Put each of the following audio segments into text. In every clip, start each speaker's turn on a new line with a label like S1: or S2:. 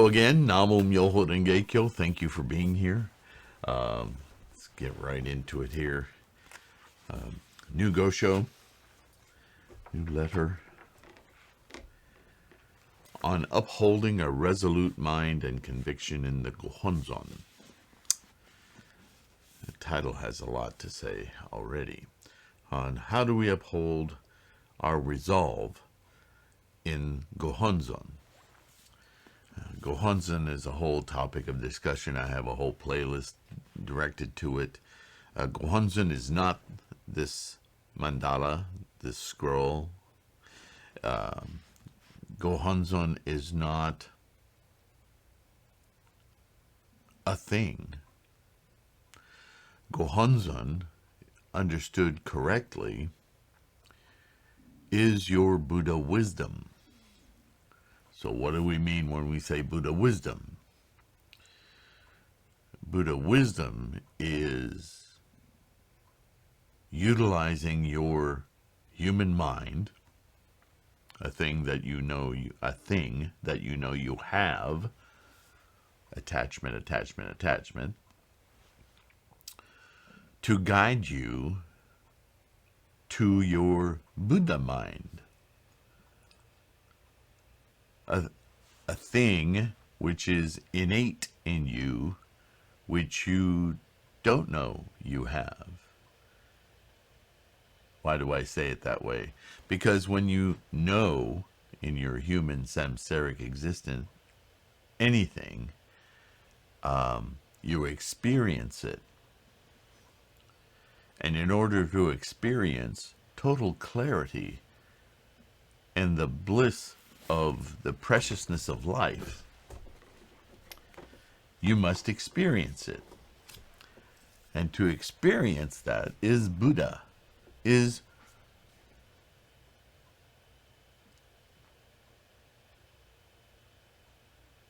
S1: again, Namo Myoho Renge Kyo. Thank you for being here. Let's get right into it here. New Gosho, new letter on upholding a resolute mind and conviction in the Gohonzon. The title has a lot to say already on how do we uphold our resolve in Gohonzon. Gohonzon is a whole topic of discussion. I have a whole playlist directed to it. Gohonzon is not this mandala, this scroll. Gohonzon is not a thing. Gohonzon, understood correctly, is your Buddha wisdom. So what do we mean when we say Buddha wisdom? Buddha wisdom is utilizing your human mind, a thing that you know you have, attachment, to guide you to your Buddha mind. A thing which is innate in you, which you don't know you have. Why do I say it that way? Because when you know in your human samsaric existence anything, you experience it. And in order to experience total clarity and the bliss of the preciousness of life, you must experience it. And to experience that is Buddha, is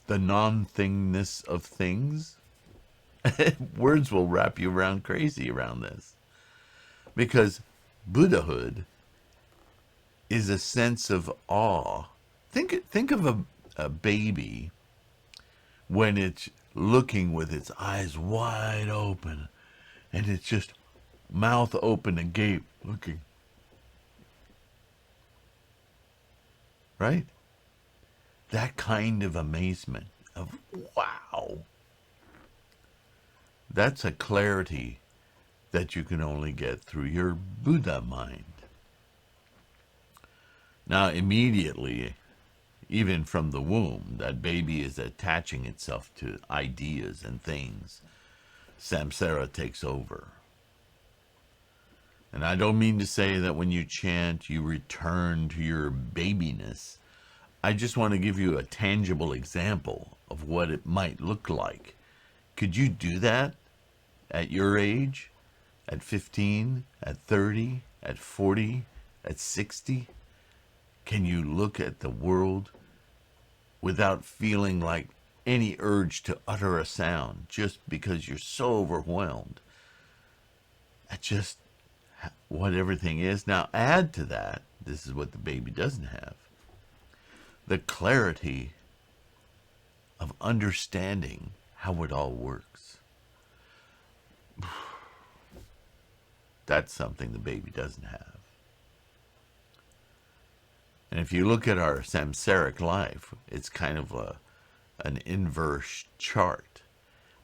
S1: the non-thingness of things. Words will wrap you around crazy around this. Because Buddhahood is a sense of awe. Think of a baby when it's looking with its eyes wide open and it's just mouth open agape looking. Right? That kind of amazement of wow. That's a clarity that you can only get through your Buddha mind. Now immediately, even from the womb, that baby is attaching itself to ideas and things. Samsara takes over. And I don't mean to say that when you chant, you return to your babiness. I just want to give you a tangible example of what it might look like. Could you do that at your age? At 15? At 30? At 40? At 60? Can you look at the world without feeling like any urge to utter a sound just because you're so overwhelmed at just what everything is? Now add to that, this is what the baby doesn't have, the clarity of understanding how it all works. That's something the baby doesn't have. And if you look at our samsaric life, it's kind of an inverse chart,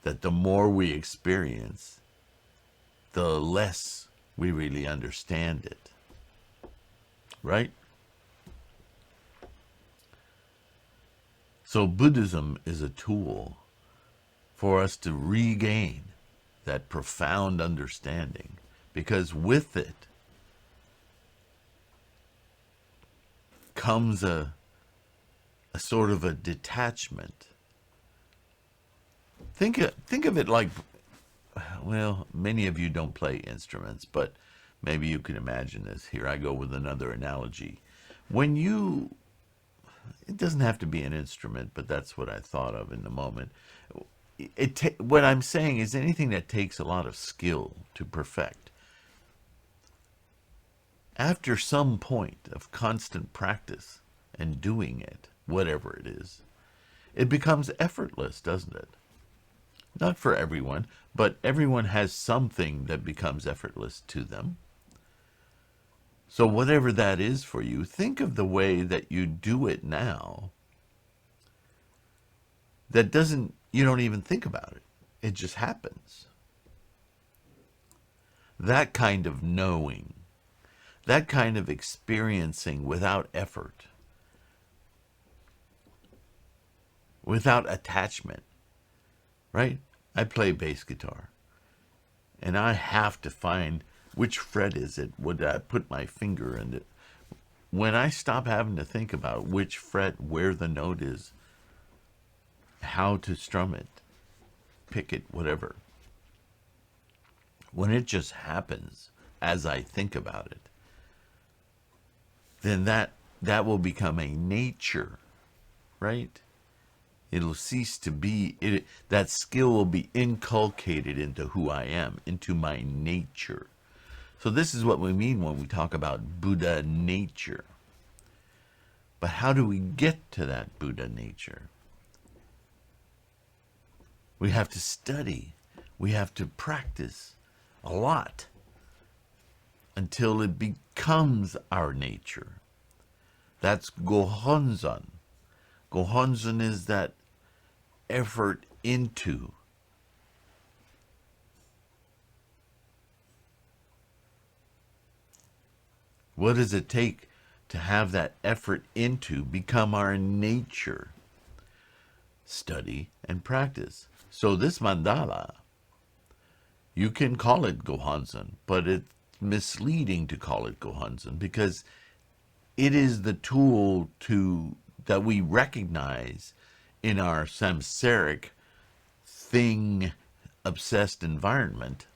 S1: that the more we experience, the less we really understand it. Right? So Buddhism is a tool for us to regain that profound understanding, because with it comes a sort of a detachment. Think of it like, well, many of you don't play instruments, but maybe you can imagine this. Here I go with another analogy. When you, it doesn't have to be an instrument, but that's what I thought of in the moment. What I'm saying is anything that takes a lot of skill to perfect. After some point of constant practice and doing it, whatever it is, it becomes effortless, doesn't it? Not for everyone, but everyone has something that becomes effortless to them. So whatever that is for you, think of the way that you do it now. You don't even think about it. It just happens. That kind of knowing, that kind of experiencing without effort, without attachment, right? I play bass guitar, and I have to find which fret is it, would I put my finger in it. When I stop having to think about which fret, where the note is, how to strum it, pick it, whatever, when it just happens as I think about it, then that will become a nature, right? It'll cease to be, that skill will be inculcated into who I am, into my nature. So this is what we mean when we talk about Buddha nature. But how do we get to that Buddha nature? We have to study. We have to practice a lot until it becomes our nature. That's Gohonzon. Gohonzon is that effort into. What does it take to have that effort into become our nature? Study and practice. So this mandala, you can call it Gohonzon, but it's misleading to call it Gohonzon because it is the tool that we recognize in our samsaric thing obsessed environment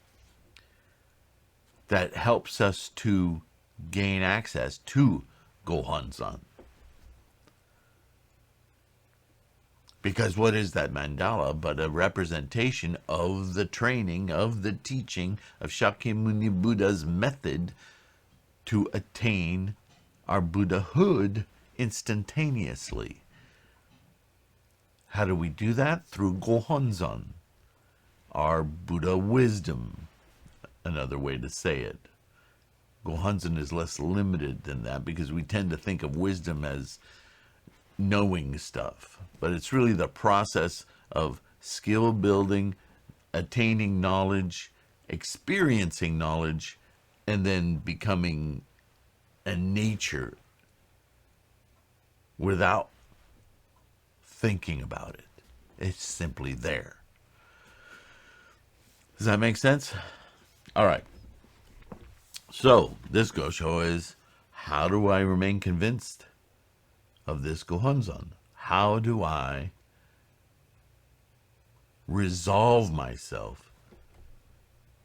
S1: that helps us to gain access to Gohonzon. Because what is that mandala but a representation of the training, of the teaching of Shakyamuni Buddha's method to attain our Buddhahood instantaneously. How do we do that? Through Gohonzon, our Buddha wisdom, another way to say it. Gohonzon is less limited than that because we tend to think of wisdom as knowing stuff, but it's really the process of skill building, attaining knowledge, experiencing knowledge, and then becoming a nature without thinking about it. It's simply there. Does that make sense? All right. So this Gosho is, how do I remain convinced of this Gohonzon? How do I resolve myself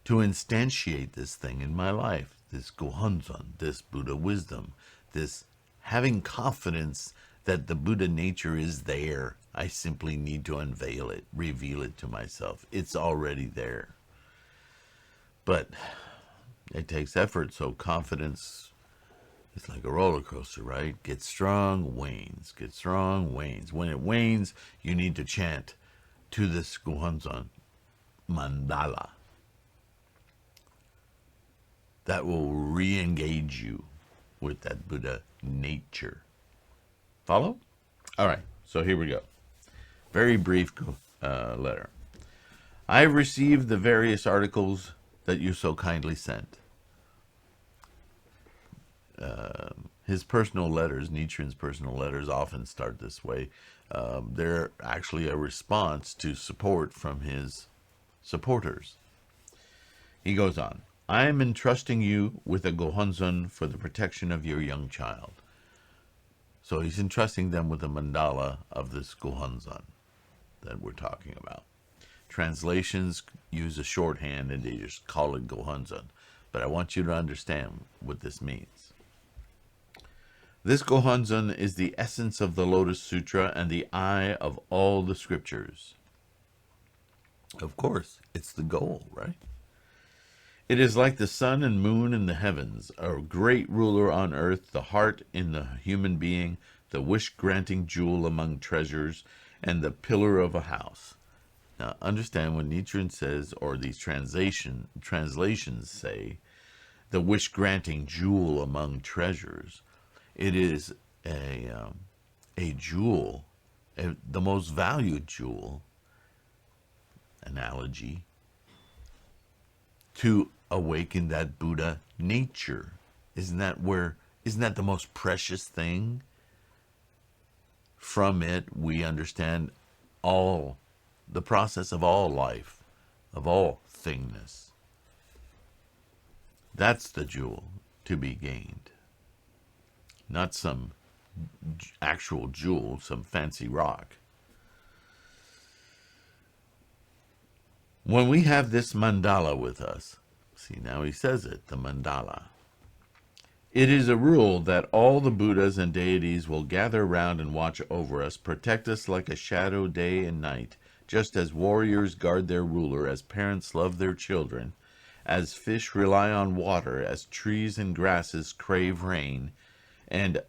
S1: to instantiate this thing in my life, this Gohonzon, this Buddha wisdom, this having confidence that the Buddha nature is there. I simply need to unveil it, reveal it to myself. It's already there. But it takes effort, so confidence is like a roller coaster, right? Gets strong, wanes, gets strong, wanes. When it wanes, you need to chant to this Gohonzon Mandala. That will re-engage you with that Buddha nature. Follow? All right, so here we go. Very brief letter. I have received the various articles that you so kindly sent. His personal letters, Nichiren's personal letters, often start this way. They're actually a response to support from his supporters. He goes on, I am entrusting you with a Gohonzon for the protection of your young child. So he's entrusting them with a mandala of this Gohonzon that we're talking about. Translations use a shorthand and they just call it Gohonzon. But I want you to understand what this means. This Gohonzon is the essence of the Lotus Sutra and the eye of all the scriptures. Of course, it's the goal, right? It is like the sun and moon in the heavens, a great ruler on earth, the heart in the human being, the wish-granting jewel among treasures, and the pillar of a house. Now, understand when Nichiren says, or these translations say, the wish-granting jewel among treasures, it is a jewel, the most valued jewel, analogy, to awaken that Buddha nature. Isn't that the most precious thing? From it, we understand all the process of all life, of all thingness. That's the jewel to be gained. Not some actual jewel, some fancy rock. When we have this mandala with us, see, now he says it, the mandala. It is a rule that all the Buddhas and deities will gather round and watch over us, protect us like a shadow day and night, just as warriors guard their ruler, as parents love their children, as fish rely on water, as trees and grasses crave rain, and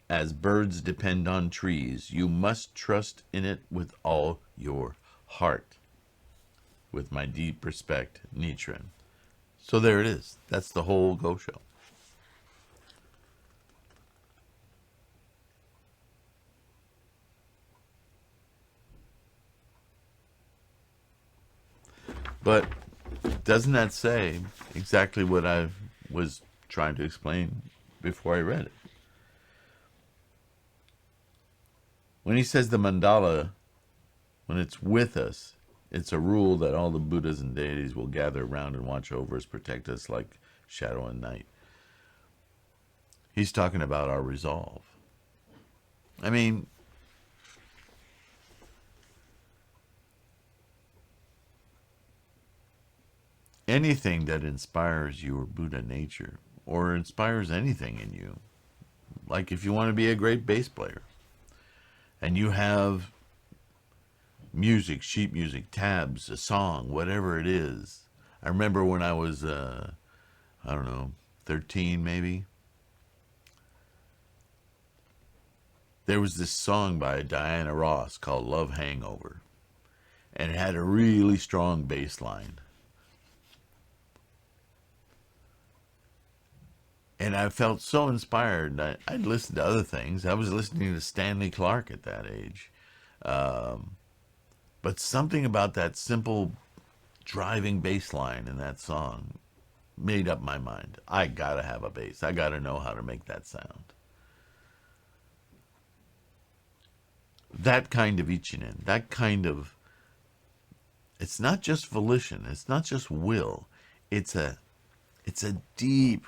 S1: as birds depend on trees. You must trust in it with all your heart. With my deep respect, Nichiren. So there it is. That's the whole Gosho. But doesn't that say exactly what I was trying to explain before I read it? When he says the mandala, when it's with us, it's a rule that all the Buddhas and deities will gather around and watch over us, protect us like shadow and night. He's talking about our resolve. I mean, anything that inspires your Buddha nature, or inspires anything in you, like if you want to be a great bass player, and you have music, sheet music, tabs, a song, whatever it is. I remember when I was, 13 maybe. There was this song by Diana Ross called Love Hangover. And it had a really strong bass line. And I felt so inspired. I'd listened to other things. I was listening to Stanley Clarke at that age. But something about that simple driving bass line in that song made up my mind. I gotta have a bass. I gotta know how to make that sound. That kind of ichinen, that kind of, it's not just volition, it's not just will, it's a deep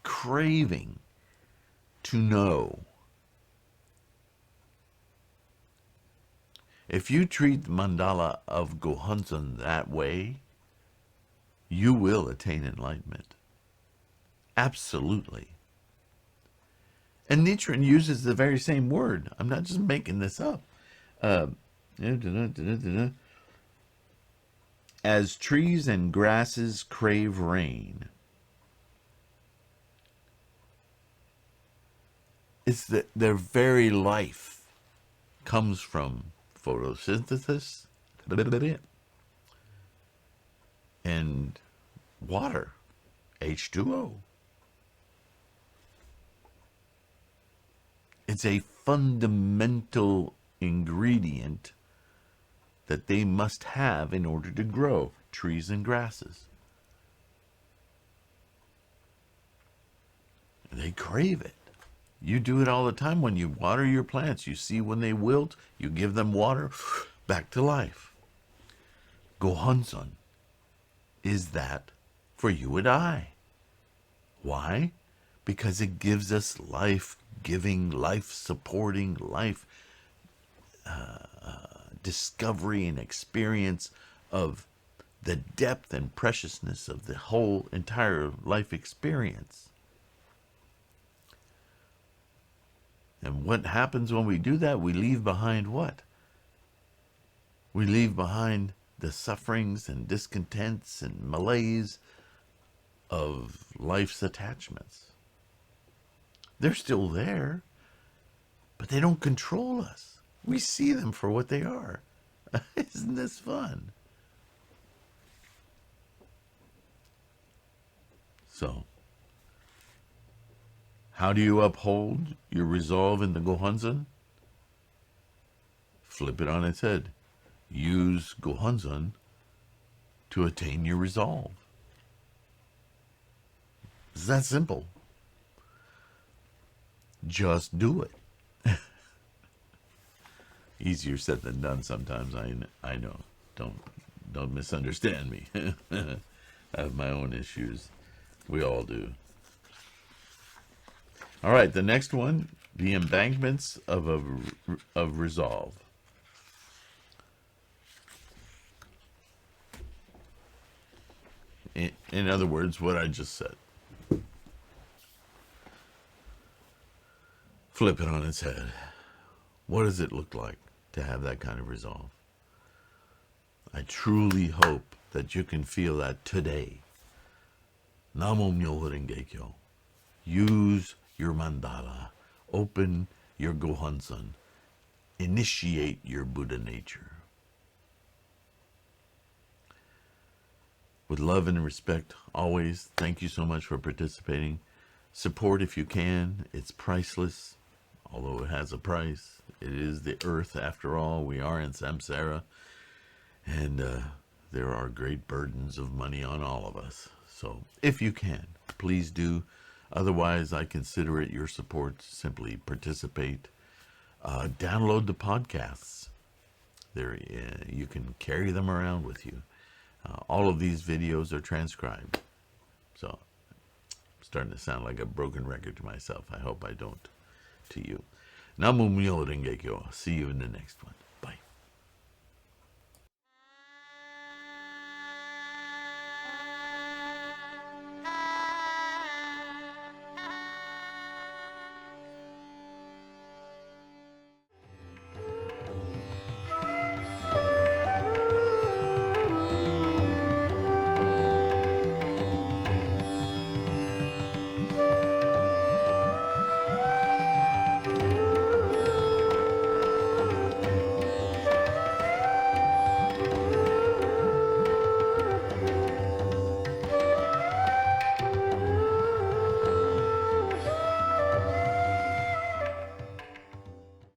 S1: craving to know. If you treat the mandala of Gohonzon that way, you will attain enlightenment. Absolutely. And Nichiren uses the very same word. I'm not just making this up. As trees and grasses crave rain. It's that their very life comes from photosynthesis and water, H2O. It's a fundamental ingredient that they must have in order to grow, trees and grasses. They crave it. You do it all the time when you water your plants. You see when they wilt, you give them water, back to life. Gohonzon is that for you and I. Why? Because it gives us life-giving, life-supporting, life discovery and experience of the depth and preciousness of the whole entire life experience. And what happens when we do that? We leave behind what? We leave behind the sufferings and discontents and malaise of life's attachments. They're still there, but they don't control us. We see them for what they are. Isn't this fun? So, how do you uphold your resolve in the Gohonzon? Flip it on its head. Use Gohonzon to attain your resolve. It's that simple. Just do it. Easier said than done sometimes. I know. Don't misunderstand me. I have my own issues. We all do. All right, the next one, the embankments of resolve. In other words, what I just said. Flip it on its head. What does it look like to have that kind of resolve? I truly hope that you can feel that today. Namo Myoho Renge Kyo. Use your mandala. Open your Gohonzon. Initiate your Buddha nature. With love and respect, always, thank you so much for participating. Support if you can. It's priceless, although it has a price. It is the earth, after all. We are in samsara, and there are great burdens of money on all of us. So if you can, please do. Otherwise, I consider it your support. Simply participate. Download the podcasts. There, you can carry them around with you. All of these videos are transcribed. So I'm starting to sound like a broken record to myself. I hope I don't to you. Namu Myoho Renge Kyo. See you in the next one.